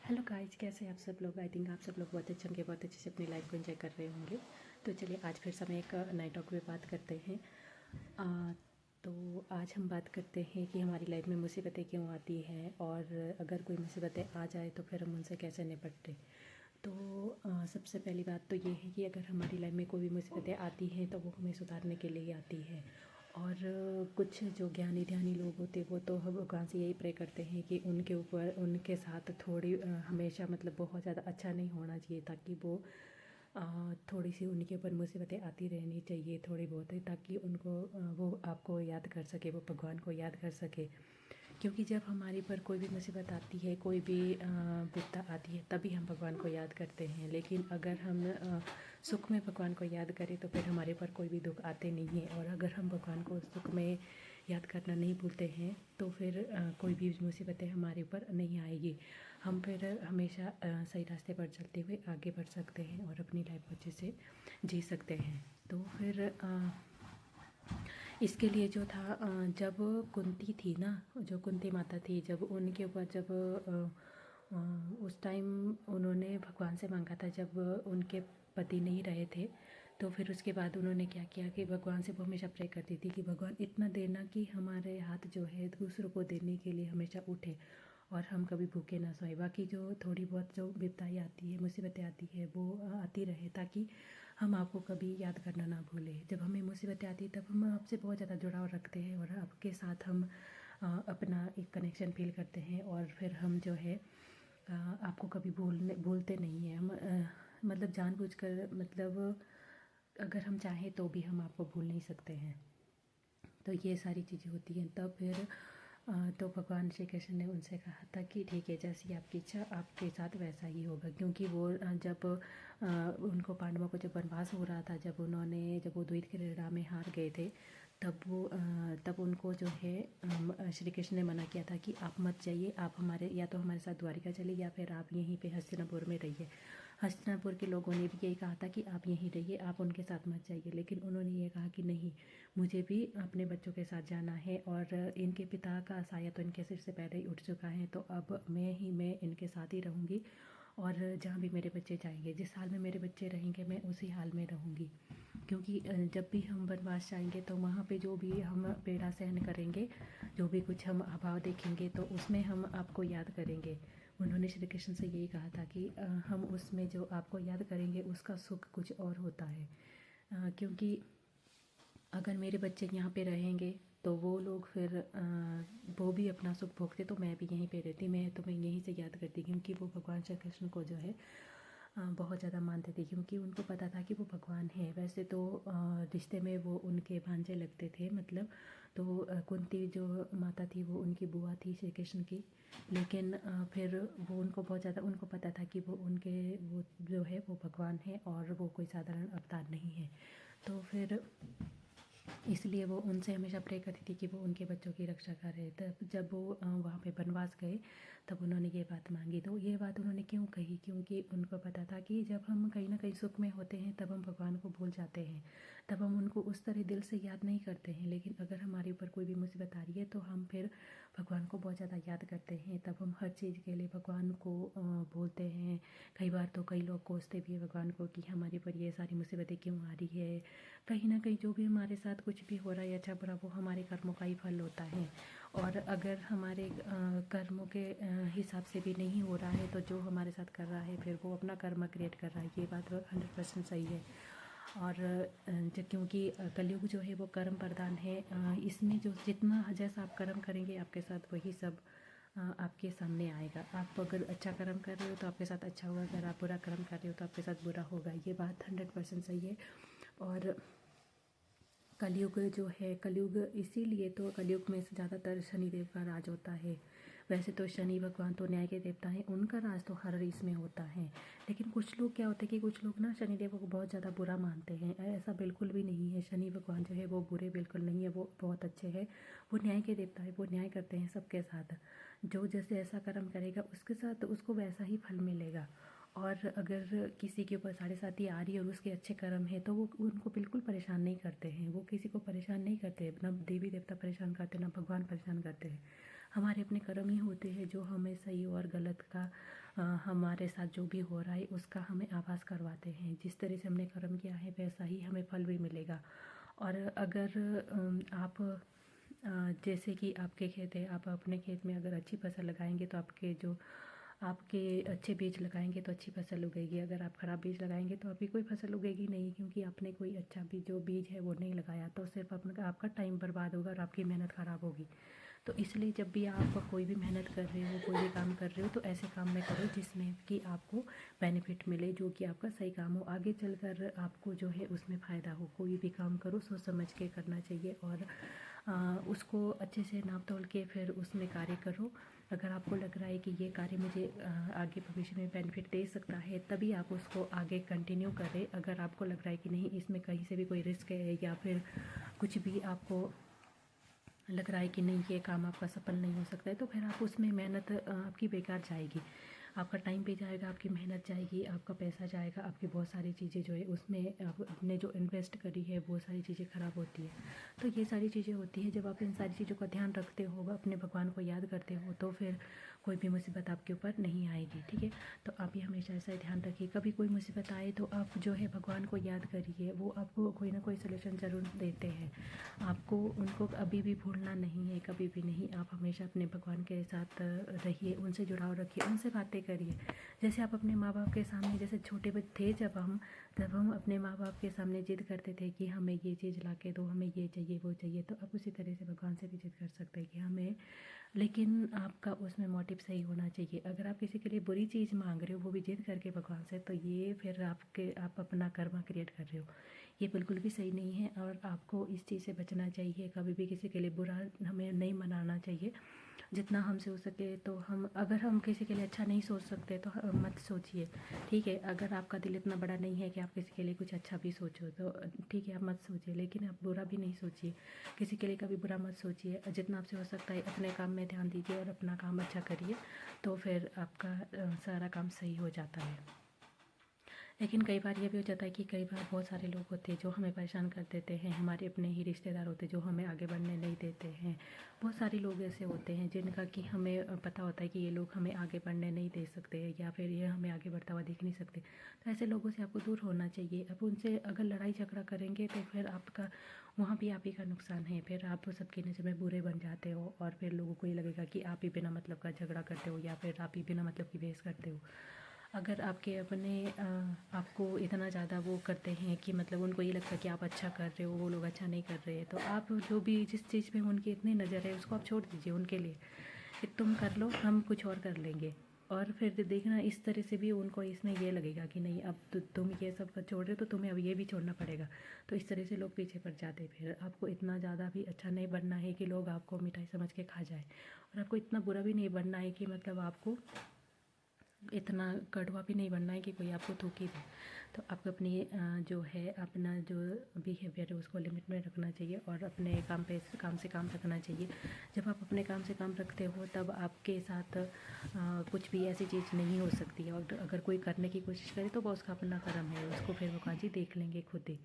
Hello guys, कैसे हैं आप सब लोग। आई थिंक आप सब लोग बहुत अच्छे होंगे, बहुत अच्छे से अपनी लाइफ को एंजॉय कर रहे होंगे। तो चलिए आज फिर से हम एक नए टॉपिक पे बात करते हैं। तो आज हम बात करते हैं कि हमारी लाइफ में मुसीबतें क्यों आती हैं और अगर कोई मुसीबतें आ जाए तो फिर हम उनसे कैसे निपटते। तो सबसे पहली बात तो ये है कि अगर हमारी लाइफ में कोई भी मुसीबतें आती हैं तो वो हमें सुधारने के लिए ही आती है। और कुछ जो ज्ञानी ध्यानी लोग होते वो तो हम भगवान से यही प्रे करते हैं कि उनके ऊपर उनके साथ थोड़ी हमेशा मतलब बहुत ज़्यादा अच्छा नहीं होना चाहिए, ताकि वो थोड़ी सी उनके ऊपर मुसीबतें आती रहनी चाहिए थोड़ी बहुत, ताकि उनको वो आपको याद कर सके, वो भगवान को याद कर सके। क्योंकि जब हमारे पर कोई भी मुसीबत आती है, कोई भी विपदा आती है, तभी हम भगवान को याद करते हैं। लेकिन अगर हम सुख में भगवान को याद करें तो फिर हमारे पर कोई भी दुख आते नहीं है। और अगर हम भगवान को सुख में याद करना नहीं भूलते हैं तो फिर कोई भी मुसीबतें हमारे ऊपर नहीं आएगी। हम फिर हमेशा सही रास्ते पर चलते हुए आगे बढ़ सकते हैं और अपनी लाइफ को अच्छे से जी सकते हैं। तो फिर इसके लिए जो था जब कुंती थी ना, जो कुंती माता थी, जब उनके ऊपर जब उस टाइम उन्होंने भगवान से मांगा था, जब उनके पति नहीं रहे थे, तो फिर उसके बाद उन्होंने क्या किया कि भगवान से वो हमेशा प्रे करती थी कि भगवान इतना देना कि हमारे हाथ जो है दूसरों को देने के लिए हमेशा उठे और हम कभी भूखे ना सोए। बाकी जो थोड़ी बहुत जो विपदाएँ आती है, मुसीबतें आती है, वो आती रहे, ताकि हम आपको कभी याद करना ना भूलें। जब हमें मुसीबतें आती है तब हम आपसे बहुत ज़्यादा जुड़ाव रखते हैं और आपके साथ हम अपना एक कनेक्शन फील करते हैं। और फिर हम जो है आपको कभी भूलते नहीं हैं। हम मतलब जानबूझकर, मतलब अगर हम चाहें तो भी हम आपको भूल नहीं सकते हैं। तो ये सारी चीज़ें होती हैं। तब फिर तो भगवान श्री कृष्ण ने उनसे कहा था कि ठीक है, जैसी आपकी इच्छा आपके साथ वैसा ही होगा। क्योंकि वो जब उनको पांडवों को जब वनवास हो रहा था, जब वो द्वैत क्रीड़ा में हार गए थे, तब उनको जो है श्री कृष्ण ने मना किया था कि आप मत जाइए, आप हमारे या तो हमारे साथ द्वारिका चलिए या फिर आप यहीं पे हस्तिनापुर में रहिए। हस्तिनापुर के लोगों ने भी यही कहा था कि आप यहीं रहिए, आप उनके साथ मत जाइए। लेकिन उन्होंने ये कहा कि नहीं, मुझे भी अपने बच्चों के साथ जाना है और इनके पिता का साया तो इनके सिर से पहले ही उठ चुका है, तो अब मैं इनके साथ ही रहूँगी। और जहाँ भी मेरे बच्चे जाएंगे, जिस हाल में मेरे बच्चे रहेंगे, मैं उसी हाल में रहूँगी। क्योंकि जब भी हम वनवास जाएंगे तो वहाँ पे जो भी हम पीड़ा सहन करेंगे, जो भी कुछ हम अभाव देखेंगे, तो उसमें हम आपको याद करेंगे। उन्होंने श्री कृष्ण से यही कहा था कि हम उसमें जो आपको याद करेंगे उसका सुख कुछ और होता है। क्योंकि अगर मेरे बच्चे यहाँ पे रहेंगे तो वो लोग फिर वो भी अपना सुख भोगते, तो मैं भी यहीं पे रहती, मैं तो मैं यहीं से याद करती। क्योंकि वो भगवान श्री कृष्ण को जो है बहुत ज़्यादा मानते थे, क्योंकि उनको पता था कि वो भगवान है। वैसे तो रिश्ते में वो उनके भांजे लगते थे, मतलब तो कुंती जो माता थी वो उनकी बुआ थी श्री कृष्ण की। लेकिन फिर वो उनको पता था कि वो जो है वो भगवान है और वो कोई साधारण अवतार नहीं है। तो फिर इसलिए वो उनसे हमेशा प्रे करती थी कि वो उनके बच्चों की रक्षा करे। तब जब वो वहाँ पे वनवास गए तब उन्होंने ये बात मांगी। तो ये बात उन्होंने क्यों कही? क्योंकि उनको पता था कि जब हम कहीं ना कहीं सुख में होते हैं तब हम भगवान को भूल जाते हैं, तब हम उनको उस तरह दिल से याद नहीं करते हैं। लेकिन अगर हमारे ऊपर कोई भी मुसीबत आ रही है तो हम फिर भगवान को बहुत ज़्यादा याद करते हैं। तब हम हर चीज़ के लिए भगवान को बोलते हैं। कई बार तो कई लोग कोसते भी हैं भगवान को कि हमारे पर ये सारी मुसीबतें क्यों आ रही है। कहीं ना कहीं जो भी हमारे साथ कुछ भी हो रहा है, अच्छा बुरा, वो हमारे कर्मों का ही फल होता है। और अगर हमारे कर्मों के हिसाब से भी नहीं हो रहा है तो जो हमारे साथ कर रहा है फिर वो अपना कर्म क्रिएट कर रहा है। ये बात 100% सही है। और क्योंकि कलयुग जो है वो कर्म प्रधान है। इसमें जो जितना जैसा आप कर्म करेंगे आपके साथ वही सब आपके सामने आएगा। आप अगर अच्छा कर्म कर रहे हो तो आपके साथ अच्छा होगा, अगर आप बुरा कर्म कर रहे हो तो आपके साथ बुरा होगा। ये बात 100% सही है। और कलयुग जो है, कलयुग इसीलिए तो कलयुग में ज़्यादातर शनिदेव का राज होता है। वैसे तो शनि भगवान तो न्याय के देवता हैं, उनका राज तो हर इसमें होता है। लेकिन कुछ लोग क्या होते हैं कि कुछ लोग ना शनिदेव को बहुत ज़्यादा बुरा मानते हैं। ऐसा बिल्कुल भी नहीं है। शनि भगवान जो है वो बुरे बिल्कुल नहीं है, वो बहुत अच्छे हैं। वो न्याय के देवता है, वो न्याय करते हैं सबके साथ। जो जैसे ऐसा कर्म करेगा उसके साथ उसको वैसा ही फल मिलेगा। और अगर किसी के ऊपर 7.5 आ रही है और उसके अच्छे कर्म है तो वो उनको बिल्कुल परेशान नहीं करते हैं। वो किसी को परेशान नहीं करते, ना देवी देवता परेशान करते, ना भगवान परेशान करते हैं। हमारे अपने कर्म ही होते हैं जो हमें सही और गलत का हमारे साथ जो भी हो रहा है उसका हमें आभास करवाते हैं। जिस तरह से हमने कर्म किया है वैसा ही हमें फल भी मिलेगा। और अगर आप जैसे कि आपके खेत है, आप अपने खेत में अगर अच्छी फसल लगाएंगे तो आपके अच्छे बीज लगाएंगे तो अच्छी फसल उगेगी। अगर आप ख़राब बीज लगाएंगे तो आपकी कोई फसल उगेगी नहीं, क्योंकि आपने कोई अच्छा बीज है वो नहीं लगाया, तो सिर्फ आपका टाइम बर्बाद होगा और आपकी मेहनत ख़राब होगी। तो इसलिए जब भी आप कोई भी मेहनत कर रहे हो, कोई भी काम कर रहे हो, तो ऐसे काम में करो जिसमें कि आपको बेनिफिट मिले, जो कि आपका सही काम हो, आगे चलकर आपको जो है उसमें फ़ायदा हो। कोई भी काम करो सोच समझ के करना चाहिए और उसको अच्छे से नाप तोल के फिर उसमें कार्य करो। अगर आपको लग रहा है कि ये कार्य मुझे आगे भविष्य में बेनिफिट दे सकता है, तभी आप उसको आगे कंटिन्यू करें। अगर आपको लग रहा है कि नहीं, इसमें कहीं से भी कोई रिस्क है या फिर कुछ भी आपको लग रहा है कि नहीं ये काम आपका सफल नहीं हो सकता है, तो फिर आप उसमें मेहनत आपकी बेकार जाएगी। आपका टाइम भी जाएगा, आपकी मेहनत जाएगी, आपका पैसा जाएगा, आपकी बहुत सारी चीज़ें जो है उसमें आपने जो इन्वेस्ट करी है वो सारी चीज़ें ख़राब होती है। तो ये सारी चीज़ें होती हैं। जब आप इन सारी चीज़ों का ध्यान रखते हो, अपने भगवान को याद करते हो, तो फिर कोई भी मुसीबत आपके ऊपर नहीं आएगी। ठीक है, तो आप ये हमेशा ऐसा ध्यान रखिए, कभी कोई मुसीबत आए तो आप जो है भगवान को याद करिए, वो आपको कोई ना कोई सलूशन ज़रूर देते हैं। आपको उनको अभी भी भूलना नहीं है, कभी भी नहीं। आप हमेशा अपने भगवान के साथ रहिए, उनसे जुड़ाव रखिए, उनसे बातें करिए। जैसे आप अपने माँ बाप के सामने, जैसे छोटे बच्चे थे जब हम अपने माँ बाप के सामने जिद करते थे कि हमें ये चीज़ ला के दो, हमें ये चाहिए वो चाहिए, तो आप उसी तरह से भगवान से भी जिद कर सकते हैं कि हमें, लेकिन आपका उसमें मोटिव सही होना चाहिए। अगर आप किसी के लिए बुरी चीज़ मांग रहे हो, वो भी जिद करके भगवान से, तो ये फिर आप अपना कर्मा क्रिएट कर रहे हो। ये बिल्कुल भी सही नहीं है और आपको इस चीज़ से बचना चाहिए। कभी भी किसी के लिए बुरा हमें नहीं मनाना चाहिए। जितना हमसे हो सके तो अगर हम किसी के लिए अच्छा नहीं सोच सकते तो मत सोचिए। ठीक है, अगर आपका दिल इतना बड़ा नहीं है कि आप किसी के लिए कुछ अच्छा भी सोचो तो ठीक है, आप मत सोचिए, लेकिन आप बुरा भी नहीं सोचिए। किसी के लिए कभी बुरा मत सोचिए। जितना आपसे हो सकता है अपने काम में ध्यान दीजिए और अपना काम अच्छा करिए, तो फिर आपका सारा काम सही हो जाता है। लेकिन कई बार ये भी हो जाता है कि कई बार बहुत सारे लोग होते हैं जो हमें परेशान कर देते हैं, हमारे अपने ही रिश्तेदार होते हैं जो हमें आगे बढ़ने नहीं देते हैं। बहुत सारे लोग ऐसे होते हैं जिनका कि हमें पता होता है कि ये लोग हमें आगे बढ़ने नहीं दे सकते या फिर ये हमें आगे बढ़ता हुआ देख नहीं सकते। तो ऐसे लोगों से आपको दूर होना चाहिए। अब उनसे अगर लड़ाई झगड़ा करेंगे तो फिर आपका वहाँ भी आप ही का नुकसान है। फिर आप सबकी नज़र में बुरे बन जाते हो और फिर लोगों को ये लगेगा कि आप ही बिना मतलब का झगड़ा करते हो या फिर आप ही बिना मतलब की बहस करते हो। अगर आपके अपने आपको इतना ज़्यादा वो करते हैं कि मतलब उनको ये लगता है कि आप अच्छा कर रहे हो, वो लोग अच्छा नहीं कर रहे हैं, तो आप जो भी जिस चीज़ में उनकी इतनी नज़र है उसको आप छोड़ दीजिए उनके लिए कि तुम कर लो, हम कुछ और कर लेंगे। और फिर देखना इस तरह से भी उनको इसमें ये लगेगा कि नहीं, अब तो तुम ये सब छोड़ रहे हो तो तुम्हें अब ये भी छोड़ना पड़ेगा। तो इस तरह से लोग पीछे पड़ जाते हैं। फिर आपको इतना ज़्यादा भी अच्छा नहीं बनना है कि लोग आपको मिठाई समझ के खा जाए, और आपको इतना बुरा भी नहीं बनना है कि मतलब आपको इतना कड़वा भी नहीं बनना है कि कोई आपको थूक ही दे। तो आपको अपनी जो है अपना जो बिहेवियर है उसको लिमिट में रखना चाहिए और अपने काम से काम रखना चाहिए। जब आप अपने काम से काम रखते हो तब आपके साथ कुछ भी ऐसी चीज़ नहीं हो सकती है। और अगर कोई करने की कोशिश करे तो वो उसका अपना कर्म है, उसको फिर भगवान जी देख लेंगे खुद ही।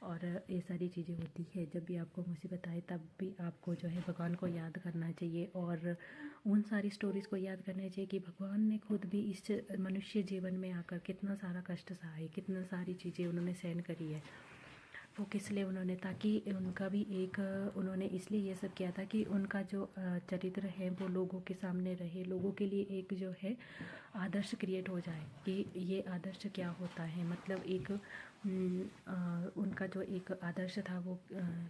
और ये सारी चीज़ें होती है। जब भी आपको मुसीबत आए तब भी आपको जो है भगवान को याद करना चाहिए और उन सारी स्टोरीज़ को याद करना चाहिए कि भगवान ने खुद भी इस मनुष्य जीवन में आकर कितना सारा कष्ट सहा है, कितना सारी चीज़ें उन्होंने सहन करी है। वो किस लिए उन्होंने, ताकि उनका भी एक उन्होंने इसलिए ये सब किया था कि उनका जो चरित्र है वो लोगों के सामने रहे, लोगों के लिए एक जो है आदर्श क्रिएट हो जाए कि ये आदर्श क्या होता है। मतलब एक उनका जो एक आदर्श था वो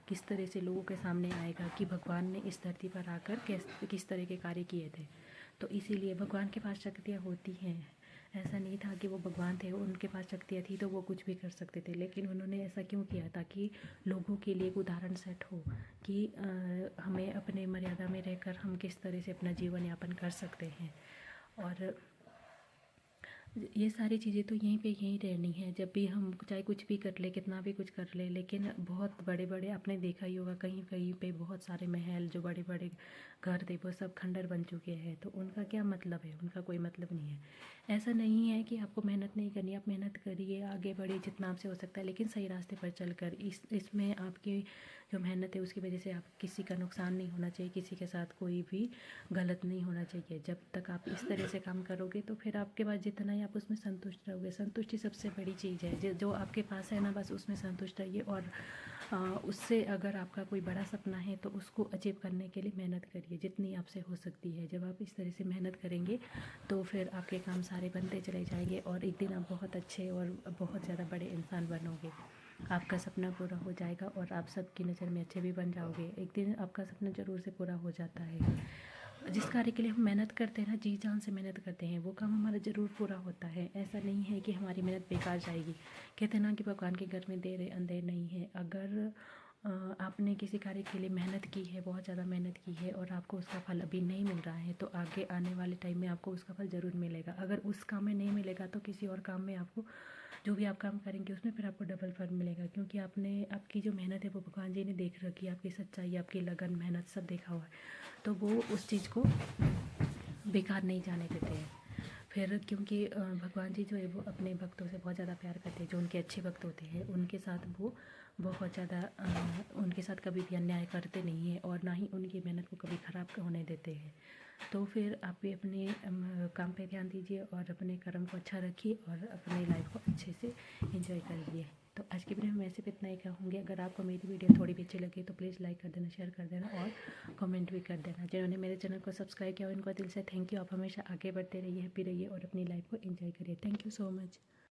किस तरह से लोगों के सामने आएगा कि भगवान ने इस धरती पर आकर किस तरह के कार्य किए थे। तो इसीलिए भगवान के पास शक्तियाँ होती हैं। ऐसा नहीं था कि वो भगवान थे, उनके पास शक्तियाँ थी तो वो कुछ भी कर सकते थे, लेकिन उन्होंने ऐसा क्यों किया, ताकि लोगों के लिए एक उदाहरण सेट हो कि हमें अपने मर्यादा में रहकर हम किस तरह से अपना जीवन यापन कर सकते हैं। और ये सारी चीज़ें तो यहीं रहनी है। जब भी हम चाहे कुछ भी कर ले, कितना भी कुछ कर ले, लेकिन बहुत बड़े बड़े आपने देखा ही होगा कहीं कहीं पे बहुत सारे महल जो बड़े बड़े घर थे वो सब खंडर बन चुके हैं। तो उनका क्या मतलब है, उनका कोई मतलब नहीं है। ऐसा नहीं है कि आपको मेहनत नहीं करनी, आप मेहनत करिए, आगे बढ़िए जितना आपसे हो सकता है, लेकिन सही रास्ते पर चल कर। इसमें आपकी जो मेहनत है उसकी वजह से आप किसी का नुकसान नहीं होना चाहिए, किसी के साथ कोई भी गलत नहीं होना चाहिए। जब तक आप इस तरह से काम करोगे तो फिर आपके पास जितना ही आप उसमें संतुष्ट रहोगे, संतुष्टि सबसे बड़ी चीज़ है। जो आपके पास है ना, बस उसमें संतुष्ट रहिए। और उससे अगर आपका कोई बड़ा सपना है तो उसको अचीव करने के लिए मेहनत करिए जितनी आपसे हो सकती है। जब आप इस तरह से मेहनत करेंगे तो फिर आपके काम सारे बनते चले जाएंगे और एक दिन आप बहुत अच्छे और बहुत ज़्यादा बड़े इंसान बनोगे। आपका सपना पूरा हो जाएगा और आप सबकी नज़र में अच्छे भी बन जाओगे। एक दिन आपका सपना ज़रूर से पूरा हो जाता है। जिस कार्य के लिए हम मेहनत करते हैं ना, जी जान से मेहनत करते हैं, वो काम हमारा ज़रूर पूरा होता है। ऐसा नहीं है कि हमारी मेहनत बेकार जाएगी। कहते हैं ना कि भगवान के घर में देर अंधेर नहीं है। अगर आपने किसी कार्य के लिए मेहनत की है, बहुत ज़्यादा मेहनत की है और आपको उसका फल अभी नहीं मिल रहा है, तो आगे आने वाले टाइम में आपको उसका फल ज़रूर मिलेगा। अगर उस काम में नहीं मिलेगा तो किसी और काम में आपको, जो भी आप काम करेंगे उसमें फिर आपको डबल फल मिलेगा, क्योंकि आपकी जो मेहनत है वो भगवान जी ने देख रखी है। आपकी सच्चाई, आपकी लगन, मेहनत सब देखा हुआ है, तो वो उस चीज़ को बेकार नहीं जाने देते हैं। फिर क्योंकि भगवान जी जो है वो अपने भक्तों से बहुत ज़्यादा प्यार करते हैं। जो उनके अच्छे भक्त होते हैं उनके साथ वो बहुत ज़्यादा उनके साथ कभी भी अन्याय करते नहीं हैं और ना ही उनकी मेहनत को कभी ख़राब होने देते हैं। तो फिर आप भी अपने काम पे ध्यान दीजिए और अपने कर्म को अच्छा रखिए और अपने लाइफ को अच्छे से एंजॉय करिए। तो आज की वीडियो में मैं सिर्फ इतना ही कहूँगी। अगर आपको मेरी वीडियो थोड़ी भी अच्छी लगी तो प्लीज़ लाइक कर देना, शेयर कर देना और कमेंट भी कर देना। जिन्होंने मेरे चैनल को सब्सक्राइब किया उनको दिल से थैंक यू। आप हमेशा आगे बढ़ते रहिए, हैप्पी रहिए और अपनी लाइफ को एंजॉय करिए। Thank you so much.